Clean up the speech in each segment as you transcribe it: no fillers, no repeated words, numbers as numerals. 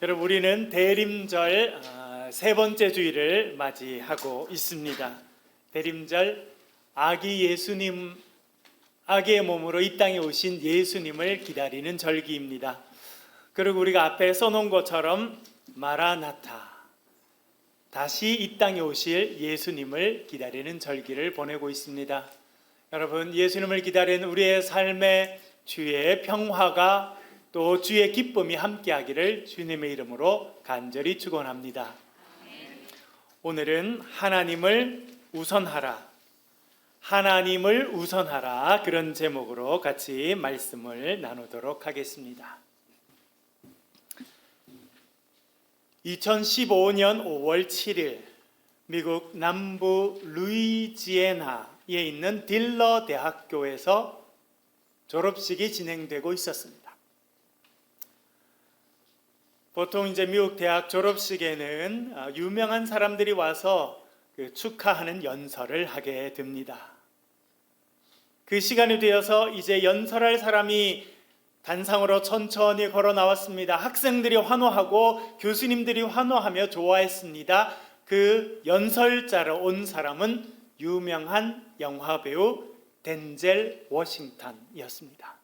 여러분, 우리는 대림절 세 번째 주일을 맞이하고 있습니다. 대림절, 아기의 몸으로 이 땅에 오신 예수님을 기다리는 절기입니다. 그리고 우리가 앞에 써놓은 것처럼 마라나타, 다시 이 땅에 오실 예수님을 기다리는 절기를 보내고 있습니다. 여러분, 예수님을 기다리는 우리의 삶에 주의 평화가 또 주의 기쁨이 함께하기를 주님의 이름으로 간절히 축원합니다. 오늘은 하나님을 우선하라, 하나님을 우선하라, 그런 제목으로 같이 말씀을 나누도록 하겠습니다. 2015년 5월 7일 미국 남부 루이지애나에 있는 딜러 대학교에서 졸업식이 진행되고 있었습니다. 보통 이제 미국 대학 졸업식에는 유명한 사람들이 와서 축하하는 연설을 하게 됩니다. 그 시간이 되어서 이제 연설할 사람이 단상으로 천천히 걸어 나왔습니다. 학생들이 환호하고 교수님들이 환호하며 좋아했습니다. 그 연설자로 온 사람은 유명한 영화배우 덴젤 워싱턴이었습니다.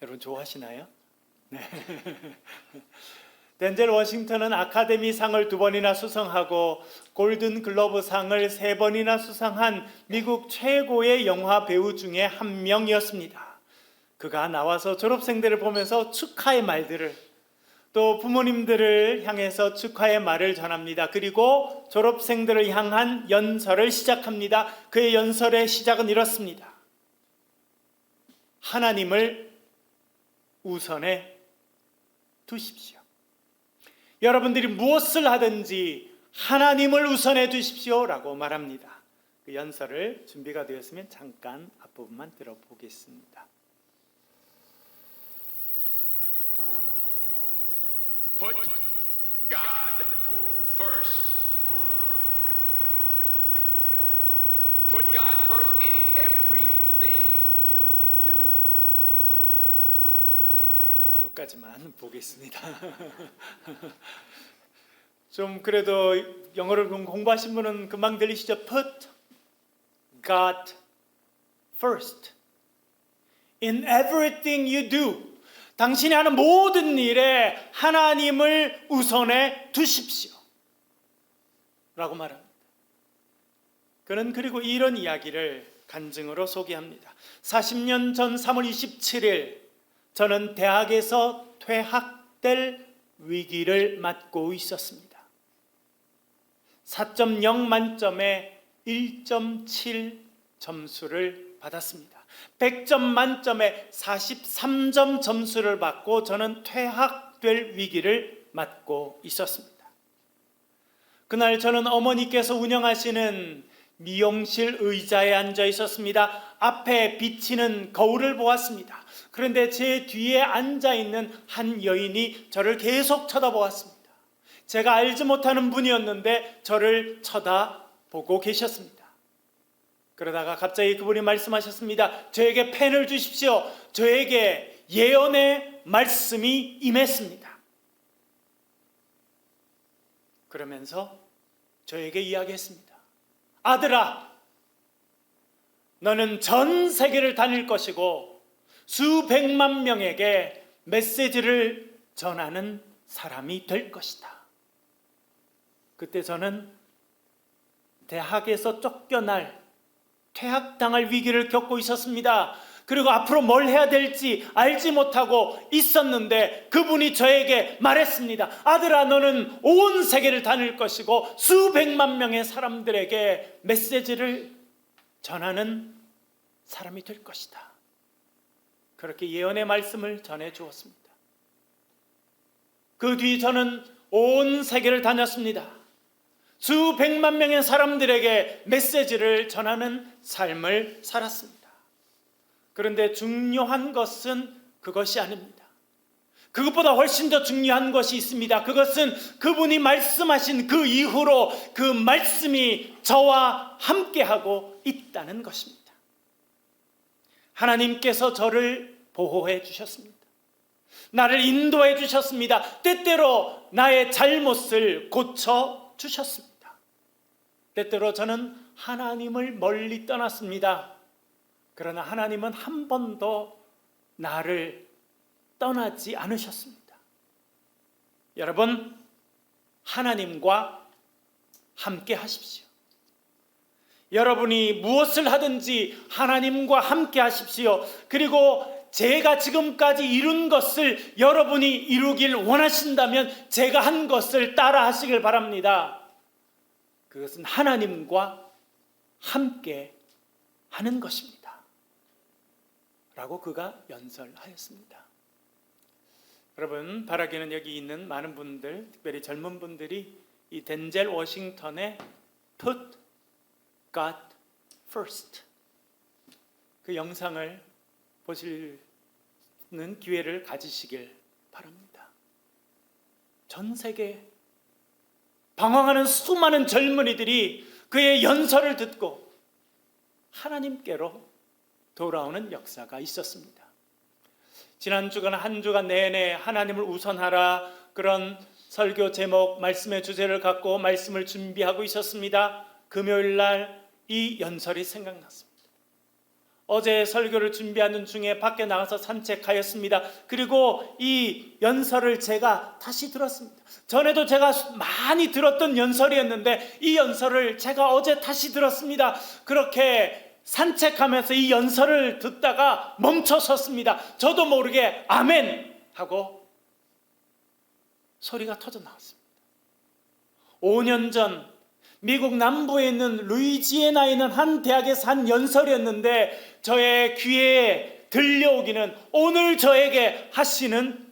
여러분 좋아하시나요? 네. 덴젤 워싱턴은 아카데미상을 2번이나 수상하고 골든 글러브상을 3번이나 수상한 미국 최고의 영화 배우 중에 한 명이었습니다. 그가 나와서 졸업생들을 보면서 축하의 말들을, 또 부모님들을 향해서 축하의 말을 전합니다. 그리고 졸업생들을 향한 연설을 시작합니다. 그의 연설의 시작은 이렇습니다. 하나님을 우선에 두십시오. 여러분들이 무엇을 하든지 하나님을 우선해 두십시오 라고 말합니다. 그 연설을 준비가 되었으면 잠깐 앞부분만 들어보겠습니다. Put God first. Put God first in everything you do. 네, 여기까지만 보겠습니다. 좀 그래도 영어를 공부하신 분은 금방 들리시죠? Put God first in everything you do. 당신이 하는 모든 일에 하나님을 우선에 두십시오 라고 말합니다. 그는 그리고 이런 이야기를 간증으로 소개합니다. 40년 전 3월 27일 저는 대학에서 퇴학될 위기를 맞고 있었습니다. 4.0 만점에 1.7 점수를 받았습니다. 100점 만점에 43점 점수를 받고 저는 퇴학될 위기를 맞고 있었습니다. 그날 저는 어머니께서 운영하시는 미용실 의자에 앉아 있었습니다. 앞에 비치는 거울을 보았습니다. 그런데 제 뒤에 앉아 있는 한 여인이 저를 계속 쳐다보았습니다. 제가 알지 못하는 분이었는데 저를 쳐다보고 계셨습니다. 그러다가 갑자기 그분이 말씀하셨습니다. 저에게 펜을 주십시오. 저에게 예언의 말씀이 임했습니다. 그러면서 저에게 이야기했습니다. 아들아, 너는 전 세계를 다닐 것이고 수백만 명에게 메시지를 전하는 사람이 될 것이다. 그때 저는 대학에서 쫓겨날, 퇴학당할 위기를 겪고 있었습니다. 그리고 앞으로 뭘 해야 될지 알지 못하고 있었는데 그분이 저에게 말했습니다. 아들아, 너는 온 세계를 다닐 것이고 수백만 명의 사람들에게 메시지를 전하는 사람이 될 것이다. 그렇게 예언의 말씀을 전해 주었습니다. 그 뒤 저는 온 세계를 다녔습니다. 수백만 명의 사람들에게 메시지를 전하는 삶을 살았습니다. 그런데 중요한 것은 그것이 아닙니다. 그것보다 훨씬 더 중요한 것이 있습니다. 그것은 그분이 말씀하신 그 이후로 그 말씀이 저와 함께하고 있다는 것입니다. 하나님께서 저를 보호해 주셨습니다. 나를 인도해 주셨습니다. 때때로 나의 잘못을 고쳐 주셨습니다. 때때로 저는 하나님을 멀리 떠났습니다. 그러나 하나님은 한 번도 나를 떠나지 않으셨습니다. 여러분, 하나님과 함께 하십시오. 여러분이 무엇을 하든지 하나님과 함께 하십시오. 그리고 제가 지금까지 이룬 것을 여러분이 이루길 원하신다면 제가 한 것을 따라 하시길 바랍니다. 그것은 하나님과 함께 하는 것입니다. 라고 그가 연설하였습니다. 여러분, 바라기는 여기 있는 많은 분들, 특별히 젊은 분들이 이 덴젤 워싱턴의 Put God First 그 영상을 보시는 기회를 가지시길 바랍니다. 전 세계 방황하는 수많은 젊은이들이 그의 연설을 듣고 하나님께로 돌아오는 역사가 있었습니다. 지난 주간 한 주간 내내 하나님을 우선하라, 그런 설교 제목, 말씀의 주제를 갖고 말씀을 준비하고 있었습니다. 금요일 날 이 연설이 생각났습니다. 어제 설교를 준비하는 중에 밖에 나가서 산책하였습니다. 그리고 이 연설을 제가 다시 들었습니다. 전에도 제가 많이 들었던 연설이었는데 이 연설을 제가 어제 다시 들었습니다. 그렇게 산책하면서 이 연설을 듣다가 멈춰 섰습니다. 저도 모르게 아멘 하고 소리가 터져 나왔습니다. 5년 전 미국 남부에 있는 루이지애나에 있는 한 대학에서 한 연설이었는데 저의 귀에 들려오기는 오늘 저에게 하시는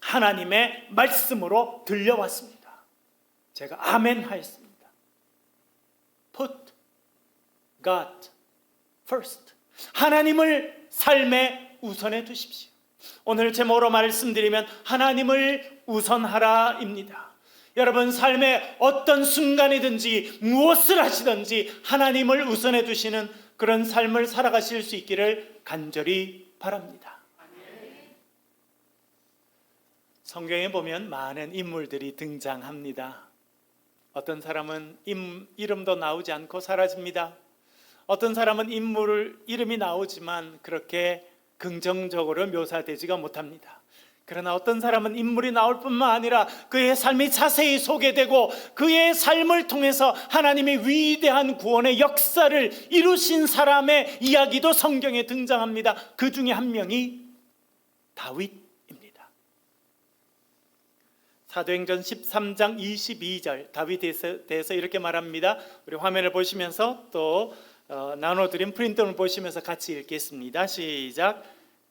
하나님의 말씀으로 들려왔습니다. 제가 아멘 하였습니다. Put God first. 하나님을 삶에 우선해 두십시오. 오늘 제목으로 말씀드리면 하나님을 우선하라입니다. 여러분, 삶의 어떤 순간이든지 무엇을 하시든지 하나님을 우선해 두시는 그런 삶을 살아가실 수 있기를 간절히 바랍니다. 성경에 보면 많은 인물들이 등장합니다. 어떤 사람은 이름도 나오지 않고 사라집니다. 어떤 사람은 이름이 나오지만 그렇게 긍정적으로 묘사되지가 못합니다. 그러나 어떤 사람은 인물이 나올 뿐만 아니라 그의 삶이 자세히 소개되고 그의 삶을 통해서 하나님의 위대한 구원의 역사를 이루신 사람의 이야기도 성경에 등장합니다. 그 중에 한 명이 다윗입니다. 사도행전 13장 22절 다윗에 대해서 이렇게 말합니다. 우리 화면을 보시면서 또 나눠드린 프린트를 보시면서 같이 읽겠습니다. 시작.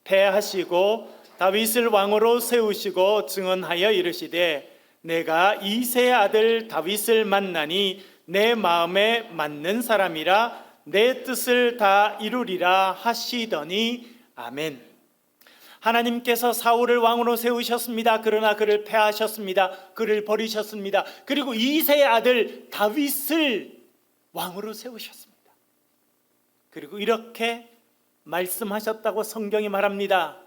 패하시고 다윗을 왕으로 세우시고 증언하여 이르시되 내가 이새의 아들 다윗을 만나니 내 마음에 맞는 사람이라 내 뜻을 다 이루리라 하시더니 아멘. 하나님께서 사울을 왕으로 세우셨습니다. 그러나 그를 패하셨습니다. 그를 버리셨습니다. 그리고 이새의 아들 다윗을 왕으로 세우셨습니다. 그리고 이렇게 말씀하셨다고 성경이 말합니다.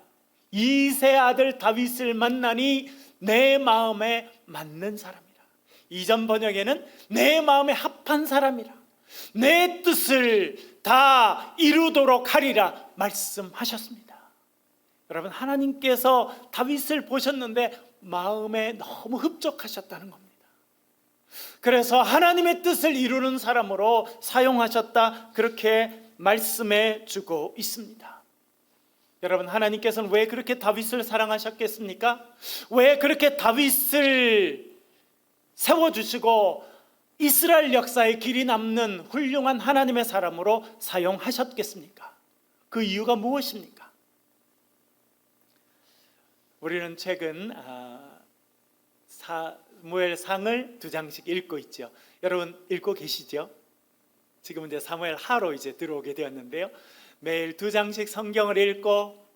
이새의 아들 다윗을 만나니 내 마음에 맞는 사람이라. 이전 번역에는 내 마음에 합한 사람이라, 내 뜻을 다 이루도록 하리라 말씀하셨습니다. 여러분, 하나님께서 다윗을 보셨는데 마음에 너무 흡족하셨다는 겁니다. 그래서 하나님의 뜻을 이루는 사람으로 사용하셨다, 그렇게 말씀해 주고 있습니다. 여러분, 하나님께서는 왜 그렇게 다윗을 사랑하셨겠습니까? 왜 그렇게 다윗을 세워주시고 이스라엘 역사의 길이 남는 훌륭한 하나님의 사람으로 사용하셨겠습니까? 그 이유가 무엇입니까? 우리는 최근 사무엘상을 2장씩 읽고 있죠. 여러분 읽고 계시죠? 지금은 이제 사무엘 하로 이제 들어오게 되었는데요. 매일 2장씩 성경을 읽고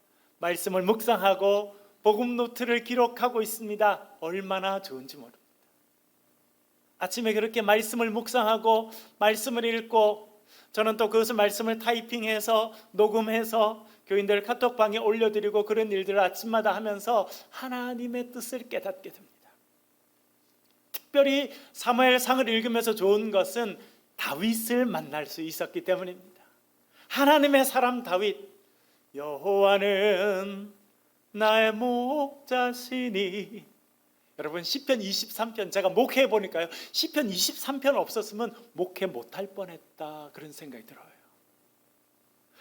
말씀을 묵상하고 복음 노트를 기록하고 있습니다. 얼마나 좋은지 모릅니다. 아침에 그렇게 말씀을 묵상하고 말씀을 읽고 저는 또 그것을 말씀을 타이핑해서 녹음해서 교인들 카톡방에 올려드리고 그런 일들을 아침마다 하면서 하나님의 뜻을 깨닫게 됩니다. 특별히 사무엘상을 읽으면서 좋은 것은 다윗을 만날 수 있었기 때문입니다. 하나님의 사람 다윗, 여호와는 나의 목자시니. 여러분 시편 23편 제가 목회해 보니까요, 시편 23편 없었으면 목회 못할 뻔했다 그런 생각이 들어요.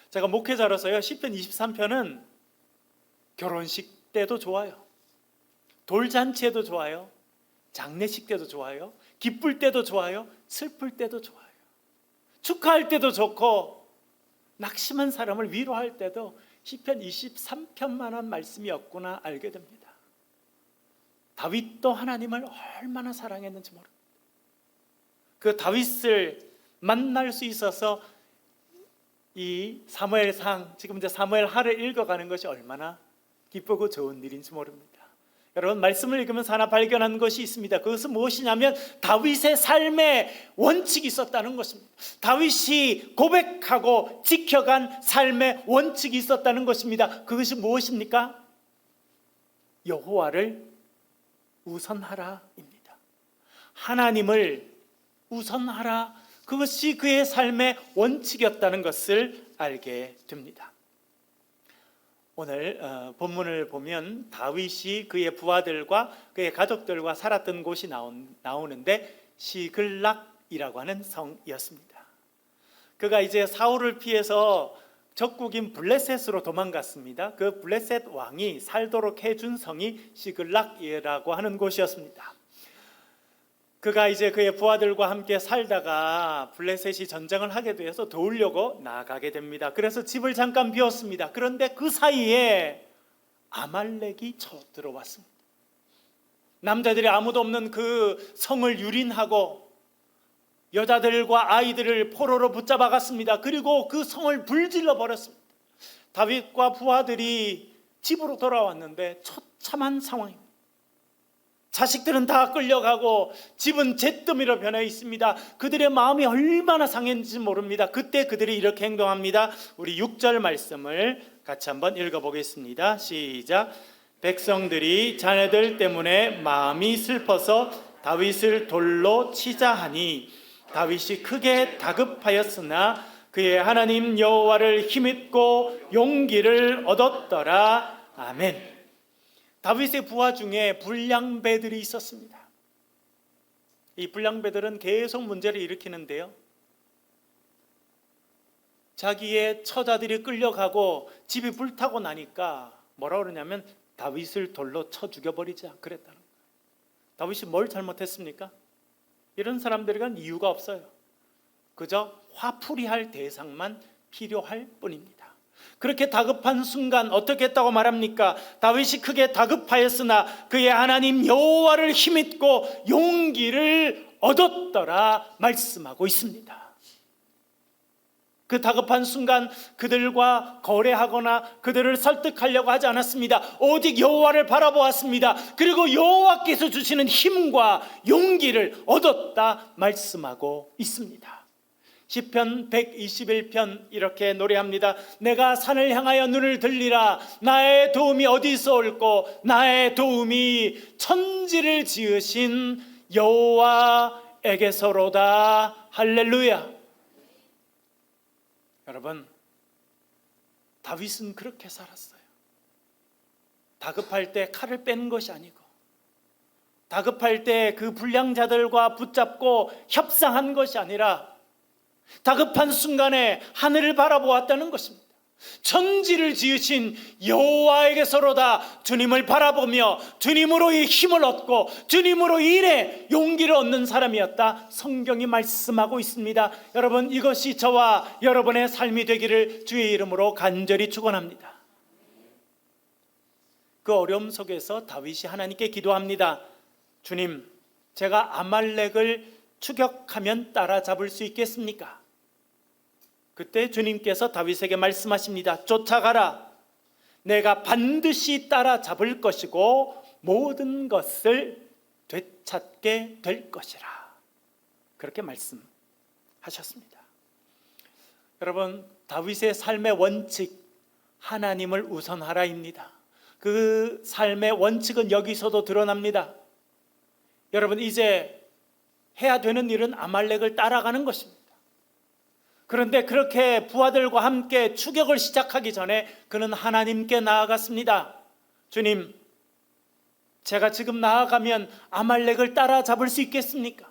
제가 목회자로서요, 시편 23편은 결혼식 때도 좋아요, 돌잔치에도 좋아요, 장례식 때도 좋아요, 기쁠 때도 좋아요, 슬플 때도 좋아요, 축하할 때도 좋고 낙심한 사람을 위로할 때도 시편 23편만한 말씀이 없구나 알게 됩니다. 다윗도 하나님을 얼마나 사랑했는지 모릅니다. 그 다윗을 만날 수 있어서 이 사무엘상, 지금 이제 사무엘하를 읽어가는 것이 얼마나 기쁘고 좋은 일인지 모릅니다. 여러분 말씀을 읽으면서 하나 발견한 것이 있습니다. 그것은 무엇이냐면 다윗의 삶에 원칙이 있었다는 것입니다. 다윗이 고백하고 지켜간 삶의 원칙이 있었다는 것입니다. 그것이 무엇입니까? 여호와를 우선하라입니다. 하나님을 우선하라, 그것이 그의 삶의 원칙이었다는 것을 알게 됩니다. 오늘 본문을 보면 다윗이 그의 부하들과 그의 가족들과 살았던 곳이 나오는데 시글락이라고 하는 성이었습니다. 그가 이제 사울을 피해서 적국인 블레셋으로 도망갔습니다. 그 블레셋 왕이 살도록 해준 성이 시글락이라고 하는 곳이었습니다. 그가 이제 그의 부하들과 함께 살다가 블레셋이 전쟁을 하게 되어서 도우려고 나가게 됩니다. 그래서 집을 잠깐 비웠습니다. 그런데 그 사이에 아말렉이 쳐들어왔습니다. 남자들이 아무도 없는 그 성을 유린하고 여자들과 아이들을 포로로 붙잡아갔습니다. 그리고 그 성을 불질러 버렸습니다. 다윗과 부하들이 집으로 돌아왔는데 처참한 상황입니다. 자식들은 다 끌려가고 집은 잿더미로 변해 있습니다. 그들의 마음이 얼마나 상했는지 모릅니다. 그때 그들이 이렇게 행동합니다. 우리 6절 말씀을 같이 한번 읽어보겠습니다. 시작. 백성들이 자네들 때문에 마음이 슬퍼서 다윗을 돌로 치자 하니 다윗이 크게 다급하였으나 그의 하나님 여호와를 힘입고 용기를 얻었더라. 아멘. 다윗의 부하 중에 불량배들이 있었습니다. 이 불량배들은 계속 문제를 일으키는데요, 자기의 처자들이 끌려가고 집이 불타고 나니까 뭐라 그러냐면 다윗을 돌로 쳐 죽여버리자 그랬다는 거예요. 다윗이 뭘 잘못했습니까? 이런 사람들에겐 이유가 없어요. 그저 화풀이할 대상만 필요할 뿐입니다. 그렇게 다급한 순간 어떻게 했다고 말합니까? 다윗이 크게 다급하였으나 그의 하나님 여호와를 힘입고 용기를 얻었더라 말씀하고 있습니다. 그 다급한 순간 그들과 거래하거나 그들을 설득하려고 하지 않았습니다. 오직 여호와를 바라보았습니다. 그리고 여호와께서 주시는 힘과 용기를 얻었다 말씀하고 있습니다. 시편 121편 이렇게 노래합니다. 내가 산을 향하여 눈을 들리라. 나의 도움이 어디서 올꼬? 나의 도움이 천지를 지으신 여호와에게서로다. 할렐루야. 여러분, 다윗은 그렇게 살았어요. 다급할 때 칼을 빼는 것이 아니고, 다급할 때 그 불량자들과 붙잡고 협상한 것이 아니라 다급한 순간에 하늘을 바라보았다는 것입니다. 천지를 지으신 여호와에게서로다. 주님을 바라보며 주님으로 이 힘을 얻고 주님으로 일에 용기를 얻는 사람이었다 성경이 말씀하고 있습니다. 여러분, 이것이 저와 여러분의 삶이 되기를 주의 이름으로 간절히 축원합니다. 그 어려움 속에서 다윗이 하나님께 기도합니다. 주님, 제가 아말렉을 추격하면 따라잡을 수 있겠습니까? 그때 주님께서 다윗에게 말씀하십니다. 쫓아가라. 내가 반드시 따라잡을 것이고 모든 것을 되찾게 될 것이라. 그렇게 말씀하셨습니다. 여러분, 다윗의 삶의 원칙, 하나님을 우선하라입니다. 그 삶의 원칙은 여기서도 드러납니다. 여러분, 이제 해야 되는 일은 아말렉을 따라가는 것입니다. 그런데 그렇게 부하들과 함께 추격을 시작하기 전에 그는 하나님께 나아갔습니다. 주님, 제가 지금 나아가면 아말렉을 따라잡을 수 있겠습니까?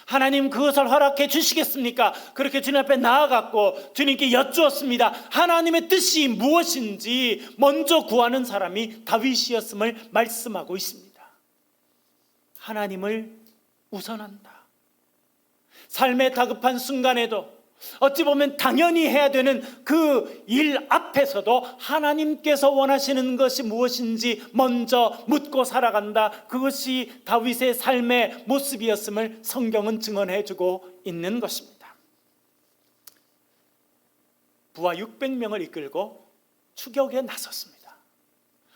하나님, 그것을 허락해 주시겠습니까? 그렇게 주님 앞에 나아갔고 주님께 여쭈었습니다. 하나님의 뜻이 무엇인지 먼저 구하는 사람이 다윗이었음을 말씀하고 있습니다. 하나님을 우선한다. 삶의 다급한 순간에도 어찌 보면 당연히 해야 되는 그 일 앞에서도 하나님께서 원하시는 것이 무엇인지 먼저 묻고 살아간다. 그것이 다윗의 삶의 모습이었음을 성경은 증언해 주고 있는 것입니다. 부하 600명을 이끌고 추격에 나섰습니다.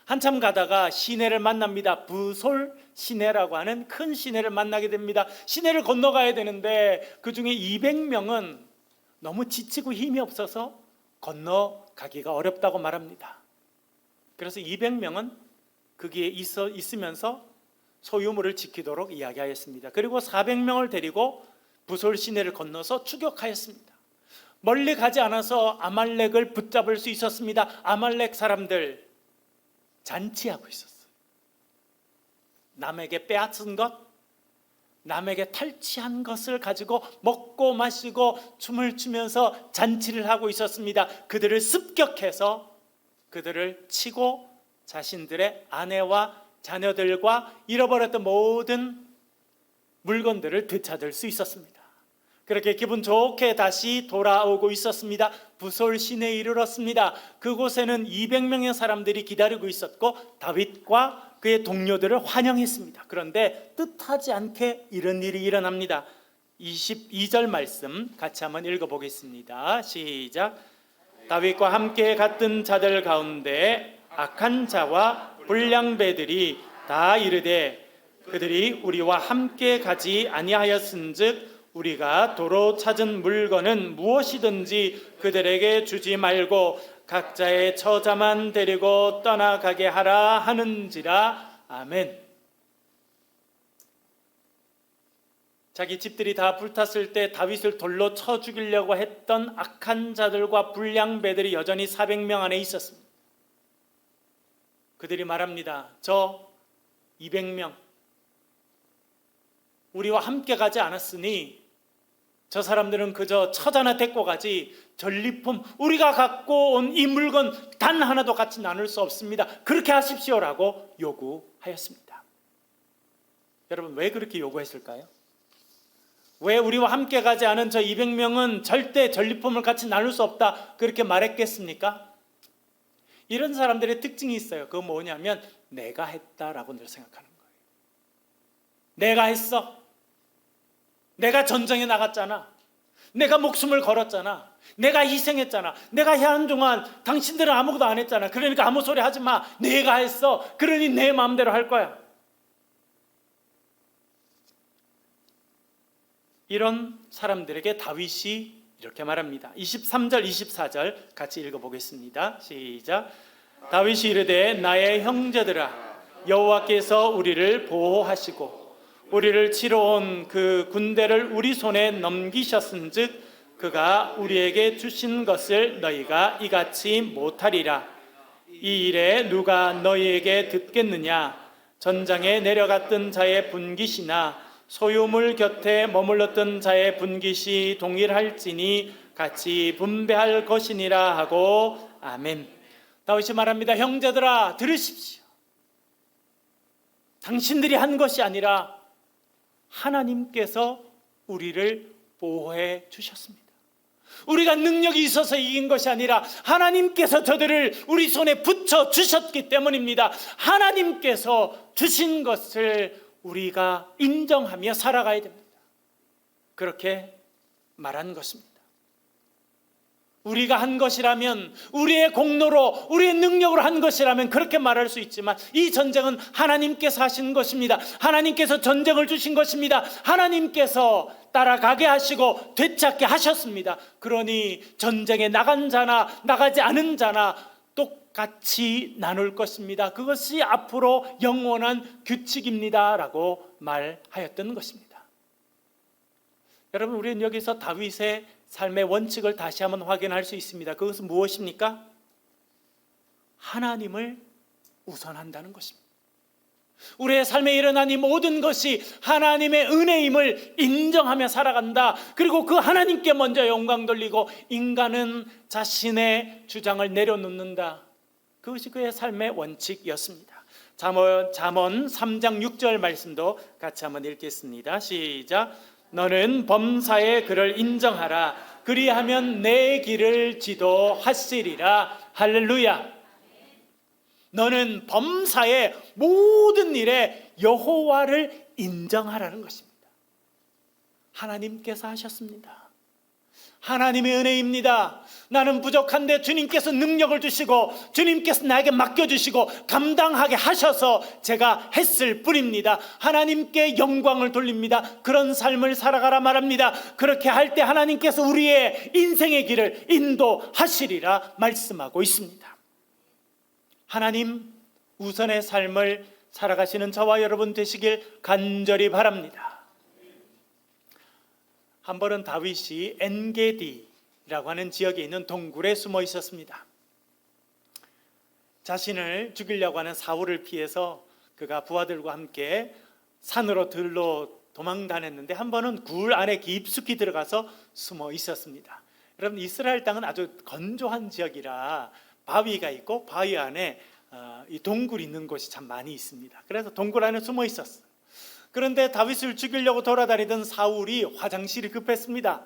한참 가다가 시내를 만납니다. 부솔 시내라고 하는 큰 시내를 만나게 됩니다. 시내를 건너가야 되는데 그 중에 200명은 너무 지치고 힘이 없어서 건너가기가 어렵다고 말합니다. 그래서 200명은 거기에 있으면서 소유물을 지키도록 이야기하였습니다. 그리고 400명을 데리고 부솔 시내를 건너서 추격하였습니다. 멀리 가지 않아서 아말렉을 붙잡을 수 있었습니다. 아말렉 사람들 잔치하고 있었어요. 남에게 빼앗은 것, 남에게 탈취한 것을 가지고 먹고 마시고 춤을 추면서 잔치를 하고 있었습니다. 그들을 습격해서 그들을 치고 자신들의 아내와 자녀들과 잃어버렸던 모든 물건들을 되찾을 수 있었습니다. 그렇게 기분 좋게 다시 돌아오고 있었습니다. 부솔 시내에 이르렀습니다. 그곳에는 200명의 사람들이 기다리고 있었고 다윗과 그의 동료들을 환영했습니다. 그런데 뜻하지 않게 이런 일이 일어납니다. 22절 말씀 같이 한번 읽어보겠습니다. 시작. 다윗과 함께 갔던 자들 가운데 악한 자와 불량배들이 다 이르되 그들이 우리와 함께 가지 아니하였은즉 우리가 도로 찾은 물건은 무엇이든지 그들에게 주지 말고 각자의 처자만 데리고 떠나가게 하라 하는지라. 아멘. 자기 집들이 다 불탔을 때 다윗을 돌로 쳐 죽이려고 했던 악한 자들과 불량배들이 여전히 400명 안에 있었습니다. 그들이 말합니다. 저 200명 우리와 함께 가지 않았으니 저 사람들은 그저 처자나 데리고 가지 전리품 우리가 갖고 온 이 물건 단 하나도 같이 나눌 수 없습니다. 그렇게 하십시오라고 요구하였습니다. 여러분, 왜 그렇게 요구했을까요? 왜 우리와 함께 가지 않은 저 200명은 절대 전리품을 같이 나눌 수 없다 그렇게 말했겠습니까? 이런 사람들의 특징이 있어요. 그건 뭐냐면 내가 했다라고 늘 생각하는 거예요. 내가 했어. 내가 전쟁에 나갔잖아. 내가 목숨을 걸었잖아. 내가 희생했잖아. 내가 하는 동안 당신들은 아무것도 안 했잖아. 그러니까 아무 소리 하지 마. 내가 했어. 그러니 내 마음대로 할 거야. 이런 사람들에게 다윗이 이렇게 말합니다. 23절 24절 같이 읽어보겠습니다. 시작. 다윗이 이르되 나의 형제들아 여호와께서 우리를 보호하시고 우리를 치러 온 그 군대를 우리 손에 넘기셨은즉 그가 우리에게 주신 것을 너희가 이같이 못하리라. 이 일에 누가 너희에게 듣겠느냐? 전장에 내려갔던 자의 분깃이나 소유물 곁에 머물렀던 자의 분깃이 동일할지니 같이 분배할 것이니라 하고. 아멘. 다윗이 말합니다. 형제들아 들으십시오. 당신들이 한 것이 아니라 하나님께서 우리를 보호해 주셨습니다. 우리가 능력이 있어서 이긴 것이 아니라 하나님께서 저들을 우리 손에 붙여 주셨기 때문입니다. 하나님께서 주신 것을 우리가 인정하며 살아가야 됩니다. 그렇게 말한 것입니다. 우리가 한 것이라면, 우리의 공로로, 우리의 능력으로 한 것이라면 그렇게 말할 수 있지만 이 전쟁은 하나님께서 하신 것입니다. 하나님께서 전쟁을 주신 것입니다. 하나님께서 따라가게 하시고 되찾게 하셨습니다. 그러니 전쟁에 나간 자나 나가지 않은 자나 같이 나눌 것입니다. 그것이 앞으로 영원한 규칙입니다 라고 말하였던 것입니다. 여러분, 우리는 여기서 다윗의 삶의 원칙을 다시 한번 확인할 수 있습니다. 그것은 무엇입니까? 하나님을 우선한다는 것입니다. 우리의 삶에 일어난 이 모든 것이 하나님의 은혜임을 인정하며 살아간다. 그리고 그 하나님께 먼저 영광 돌리고 인간은 자신의 주장을 내려놓는다. 그것이 그의 삶의 원칙이었습니다. 잠언 3장 6절 말씀도 같이 한번 읽겠습니다. 시작. 너는 범사의 그를 인정하라. 그리하면 내 길을 지도하시리라. 할렐루야. 너는 범사의 모든 일에 여호와를 인정하라는 것입니다. 하나님께서 하셨습니다. 하나님의 은혜입니다. 나는 부족한데 주님께서 능력을 주시고 주님께서 나에게 맡겨주시고 감당하게 하셔서 제가 했을 뿐입니다. 하나님께 영광을 돌립니다. 그런 삶을 살아가라 말합니다. 그렇게 할 때 하나님께서 우리의 인생의 길을 인도하시리라 말씀하고 있습니다. 하나님 우선의 삶을 살아가시는 저와 여러분 되시길 간절히 바랍니다. 한 번은 다윗이 엔게디라고 하는 지역에 있는 동굴에 숨어 있었습니다. 자신을 죽이려고 하는 사울을 피해서 그가 부하들과 함께 산으로 들로 도망다녔는데 한 번은 굴 안에 깊숙이 들어가서 숨어 있었습니다. 여러분, 이스라엘 땅은 아주 건조한 지역이라 바위가 있고 바위 안에 이 동굴이 있는 곳이 참 많이 있습니다. 그래서 동굴 안에 숨어 있었어요. 그런데 다윗을 죽이려고 돌아다니던 사울이 화장실이 급했습니다.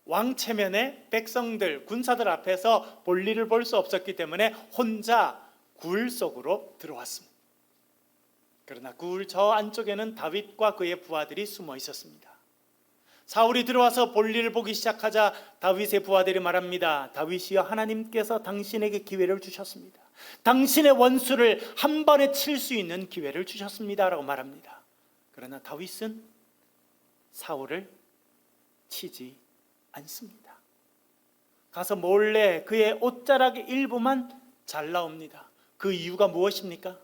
왕 체면에 백성들, 군사들 앞에서 볼일을 볼 수 없었기 때문에 혼자 굴 속으로 들어왔습니다. 그러나 굴 저 안쪽에는 다윗과 그의 부하들이 숨어 있었습니다. 사울이 들어와서 볼일을 보기 시작하자 다윗의 부하들이 말합니다. 다윗이여, 하나님께서 당신에게 기회를 주셨습니다. 당신의 원수를 한 번에 칠 수 있는 기회를 주셨습니다 라고 말합니다. 그러나 다윗은 사울을 치지 않습니다. 가서 몰래 그의 옷자락의 일부만 잘라옵니다. 그 이유가 무엇입니까?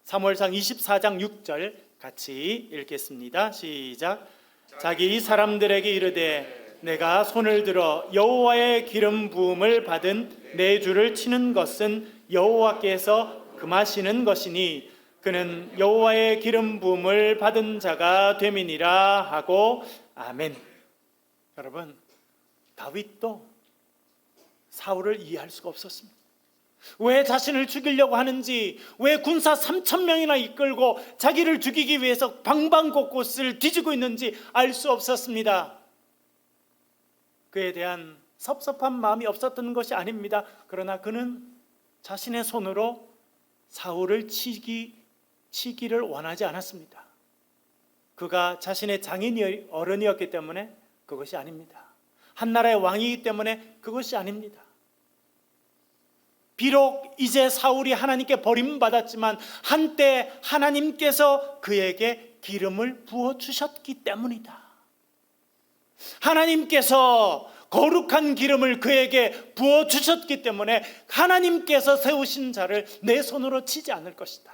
사무엘상 24장 6절 같이 읽겠습니다. 시작. 자기 사람들에게 이르되 내가 손을 들어 여호와의 기름 부음을 받은 내 주를 치는 것은 여호와께서 금하시는 것이니 그는 여호와의 기름 부음을 받은 자가 됨이니라 하고 아멘. 여러분, 다윗도 사울을 이해할 수가 없었습니다. 왜 자신을 죽이려고 하는지, 왜 군사 3,000명이나 이끌고 자기를 죽이기 위해서 방방곳곳을 뒤지고 있는지 알 수 없었습니다. 그에 대한 섭섭한 마음이 없었던 것이 아닙니다. 그러나 그는 자신의 손으로 사울을 치기를 원하지 않았습니다. 그가 자신의 장인 어른이었기 때문에 그것이 아닙니다. 한 나라의 왕이기 때문에 그것이 아닙니다. 비록 이제 사울이 하나님께 버림받았지만 한때 하나님께서 그에게 기름을 부어주셨기 때문이다. 하나님께서 거룩한 기름을 그에게 부어주셨기 때문에 하나님께서 세우신 자를 내 손으로 치지 않을 것이다.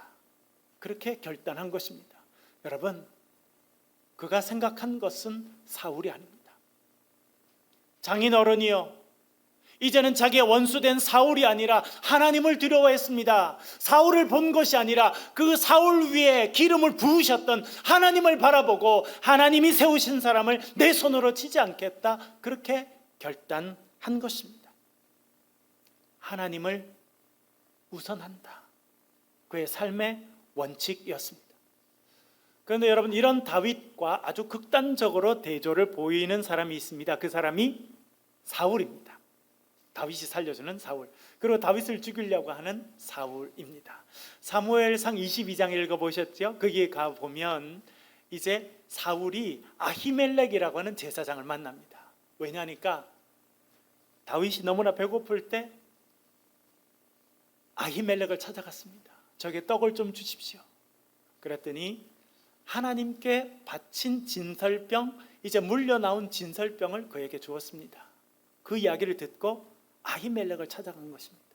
그렇게 결단한 것입니다. 여러분, 그가 생각한 것은 사울이 아닙니다. 장인어른이요, 이제는 자기의 원수된 사울이 아니라 하나님을 두려워했습니다. 사울을 본 것이 아니라 그 사울 위에 기름을 부으셨던 하나님을 바라보고 하나님이 세우신 사람을 내 손으로 치지 않겠다, 그렇게 결단한 것입니다. 하나님을 우선한다. 그의 삶의 원칙이었습니다. 그런데 여러분, 이런 다윗과 아주 극단적으로 대조를 보이는 사람이 있습니다. 그 사람이 사울입니다. 다윗이 살려주는 사울, 그리고 다윗을 죽이려고 하는 사울입니다. 사무엘상 22장 읽어보셨죠? 거기에 가보면 이제 사울이 아히멜렉이라고 하는 제사장을 만납니다. 왜냐하니까 다윗이 너무나 배고플 때 아히멜렉을 찾아갔습니다. 저게 떡을 좀 주십시오. 그랬더니 하나님께 바친 진설병, 이제 물려나온 진설병을 그에게 주었습니다. 그 이야기를 듣고 아히멜렉을 찾아간 것입니다.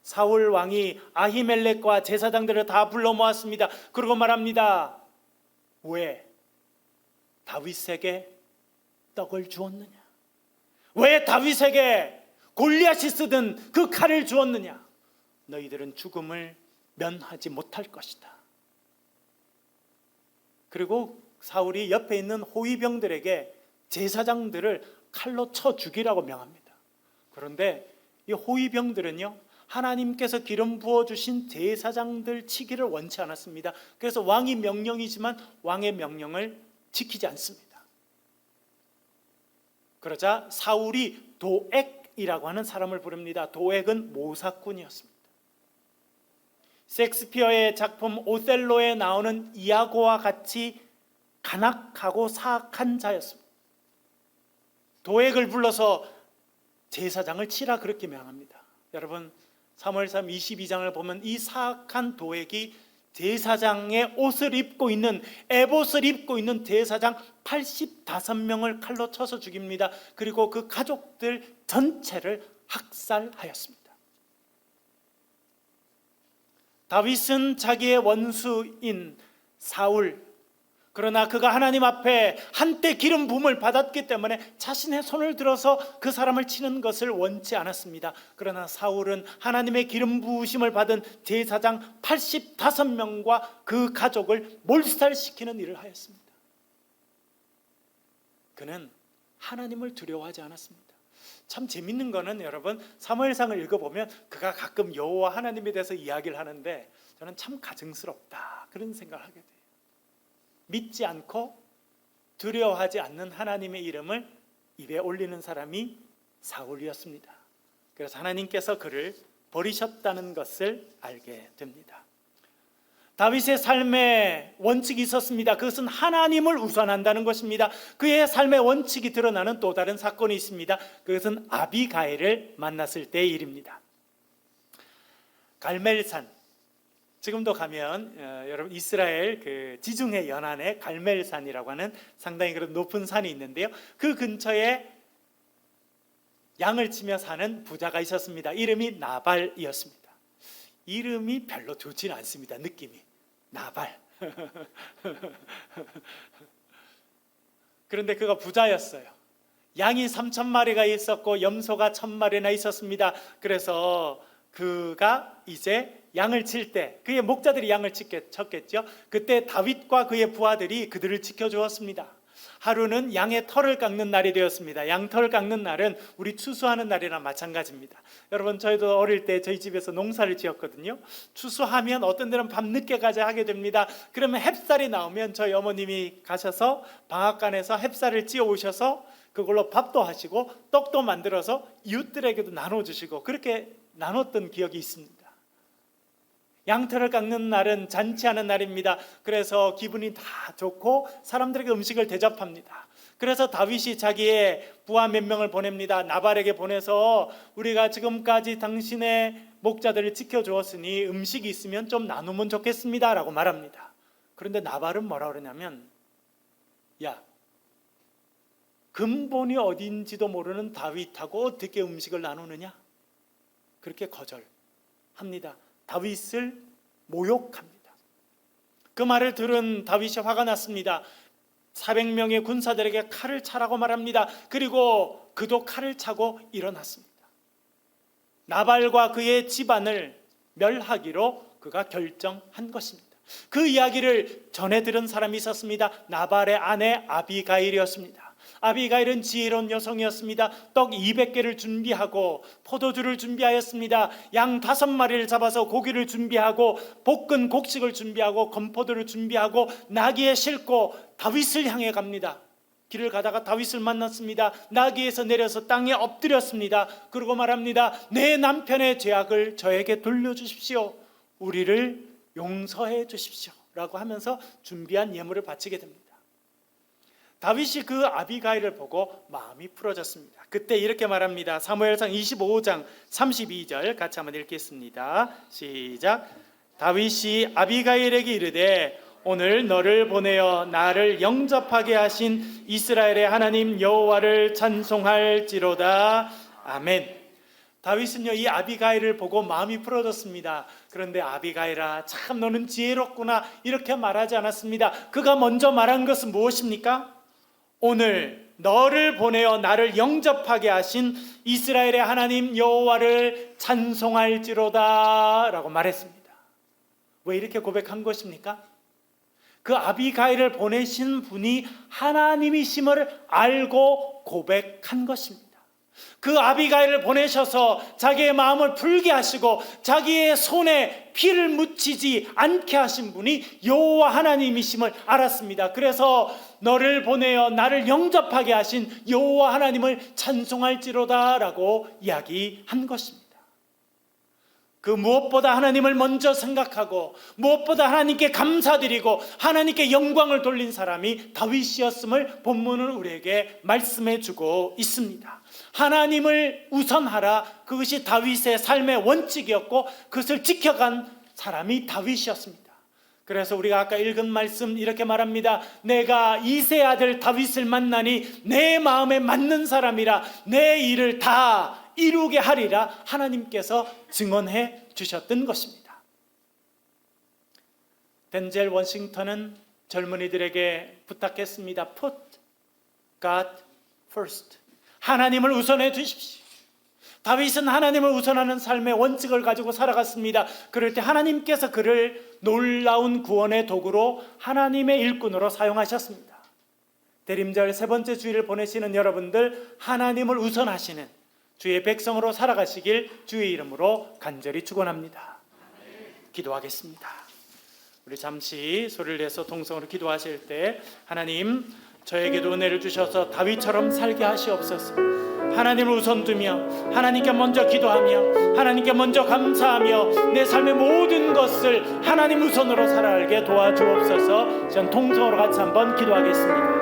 사울 왕이 아히멜렉과 제사장들을 다 불러 모았습니다. 그리고 말합니다. 왜 다윗에게 떡을 주었느냐? 왜 다윗에게 골리앗이 쓰던 그 칼을 주었느냐? 너희들은 죽음을 면하지 못할 것이다. 그리고 사울이 옆에 있는 호위병들에게 제사장들을 칼로 쳐 죽이라고 명합니다. 그런데 이 호위병들은요, 하나님께서 기름 부어주신 제사장들 치기를 원치 않았습니다. 그래서 왕이 명령이지만 왕의 명령을 지키지 않습니다. 그러자 사울이 도액이라고 하는 사람을 부릅니다. 도액은 모사꾼이었습니다. 셰익스피어의 작품 오셀로에 나오는 이아고와 같이 간악하고 사악한 자였습니다. 도액을 불러서 제사장을 치라 그렇게 명합니다. 여러분, 사무엘상 22장을 보면 이 사악한 도액이 제사장의 옷을 입고 있는, 에봇을 입고 있는 제사장 85명을 칼로 쳐서 죽입니다. 그리고 그 가족들 전체를 학살하였습니다. 다윗은 자기의 원수인 사울, 그러나 그가 하나님 앞에 한때 기름 부음을 받았기 때문에 자신의 손을 들어서 그 사람을 치는 것을 원치 않았습니다. 그러나 사울은 하나님의 기름 부으심을 받은 제사장 85명과 그 가족을 몰살시키는 일을 하였습니다. 그는 하나님을 두려워하지 않았습니다. 참 재밌는 거는 여러분, 사무엘상을 읽어보면 그가 가끔 여호와 하나님에 대해서 이야기를 하는데 저는 참 가증스럽다 그런 생각을 하게 돼요. 믿지 않고 두려워하지 않는 하나님의 이름을 입에 올리는 사람이 사울이었습니다. 그래서 하나님께서 그를 버리셨다는 것을 알게 됩니다. 다윗의 삶에 원칙이 있었습니다. 그것은 하나님을 우선한다는 것입니다. 그의 삶의 원칙이 드러나는 또 다른 사건이 있습니다. 그것은 아비가일을 만났을 때의 일입니다. 갈멜산, 지금도 가면 여러분 이스라엘 그 지중해 연안에 갈멜산이라고 하는 상당히 그런 높은 산이 있는데요. 그 근처에 양을 치며 사는 부자가 있었습니다. 이름이 나발이었습니다. 이름이 별로 좋지는 않습니다. 느낌이 나발. 그런데 그가 부자였어요. 양이 3,000마리가 있었고 염소가 1,000마리나 있었습니다. 그래서 그가 이제 양을 칠 때 그의 목자들이 양을 쳤겠죠. 그때 다윗과 그의 부하들이 그들을 지켜주었습니다. 하루는 양의 털을 깎는 날이 되었습니다. 양털을 깎는 날은 우리 추수하는 날이랑 마찬가지입니다. 여러분, 저희도 어릴 때 저희 집에서 농사를 지었거든요. 추수하면 어떤 데는 밤늦게까지 하게 됩니다. 그러면 햅쌀이 나오면 저희 어머님이 가셔서 방앗간에서 햅쌀을 찧어 오셔서 그걸로 밥도 하시고 떡도 만들어서 이웃들에게도 나눠주시고 그렇게 나눴던 기억이 있습니다. 양털을 깎는 날은 잔치하는 날입니다. 그래서 기분이 다 좋고 사람들에게 음식을 대접합니다. 그래서 다윗이 자기의 부하 몇 명을 보냅니다. 나발에게 보내서 우리가 지금까지 당신의 목자들을 지켜주었으니 음식이 있으면 좀 나누면 좋겠습니다 라고 말합니다. 그런데 나발은 뭐라 그러냐면, 야, 근본이 어딘지도 모르는 다윗하고 어떻게 음식을 나누느냐? 그렇게 거절합니다. 다윗을 모욕합니다. 그 말을 들은 다윗이 화가 났습니다. 400명의 군사들에게 칼을 차라고 말합니다. 그리고 그도 칼을 차고 일어났습니다. 나발과 그의 집안을 멸하기로 그가 결정한 것입니다. 그 이야기를 전해 들은 사람이 있었습니다. 나발의 아내 아비가일이었습니다. 아비가일은 지혜로운 여성이었습니다. 떡 200개를 준비하고 포도주를 준비하였습니다. 양 5마리를 잡아서 고기를 준비하고 볶은 곡식을 준비하고 건포도를 준비하고 나귀에 싣고 다윗을 향해 갑니다. 길을 가다가 다윗을 만났습니다. 나귀에서 내려서 땅에 엎드렸습니다. 그리고 말합니다. 내 남편의 죄악을 저에게 돌려주십시오. 우리를 용서해 주십시오 라고 하면서 준비한 예물을 바치게 됩니다. 다윗이 그 아비가일을 보고 마음이 풀어졌습니다. 그때 이렇게 말합니다. 사무엘상 25장 32절 같이 한번 읽겠습니다. 시작. 다윗이 아비가일에게 이르되 오늘 너를 보내어 나를 영접하게 하신 이스라엘의 하나님 여호와를 찬송할지로다. 아멘. 다윗은요 이 아비가일을 보고 마음이 풀어졌습니다. 그런데 아비가일아 참 너는 지혜롭구나 이렇게 말하지 않았습니다. 그가 먼저 말한 것은 무엇입니까? 오늘 너를 보내어 나를 영접하게 하신 이스라엘의 하나님 여호와를 찬송할지로다 라고 말했습니다. 왜 이렇게 고백한 것입니까? 그 아비가일을 보내신 분이 하나님이심을 알고 고백한 것입니다. 그 아비가일을 보내셔서 자기의 마음을 풀게 하시고 자기의 손에 피를 묻히지 않게 하신 분이 여호와 하나님이심을 알았습니다. 그래서 너를 보내어 나를 영접하게 하신 여호와 하나님을 찬송할지로다 라고 이야기한 것입니다. 그 무엇보다 하나님을 먼저 생각하고 무엇보다 하나님께 감사드리고 하나님께 영광을 돌린 사람이 다윗이었음을 본문은 우리에게 말씀해 주고 있습니다. 하나님을 우선하라, 그것이 다윗의 삶의 원칙이었고 그것을 지켜간 사람이 다윗이었습니다. 그래서 우리가 아까 읽은 말씀 이렇게 말합니다. 내가 이세 아들 다윗을 만나니 내 마음에 맞는 사람이라 내 일을 다 이루게 하리라 하나님께서 증언해 주셨던 것입니다. 덴젤 워싱턴은 젊은이들에게 부탁했습니다. Put God first. 하나님을 우선해 주십시오. 다윗은 하나님을 우선하는 삶의 원칙을 가지고 살아갔습니다. 그럴 때 하나님께서 그를 놀라운 구원의 도구로 하나님의 일꾼으로 사용하셨습니다. 대림절 세 번째 주일을 보내시는 여러분들, 하나님을 우선하시는 주의 백성으로 살아가시길 주의 이름으로 간절히 축원합니다. 기도하겠습니다. 우리 잠시 소리를 내서 동성으로 기도하실 때 하나님 저에게도 은혜를 주셔서 다윗처럼 살게 하시옵소서. 하나님을 우선 두며 하나님께 먼저 기도하며 하나님께 먼저 감사하며 내 삶의 모든 것을 하나님 우선으로 살아가게 도와주옵소서. 전 동성으로 같이 한번 기도하겠습니다.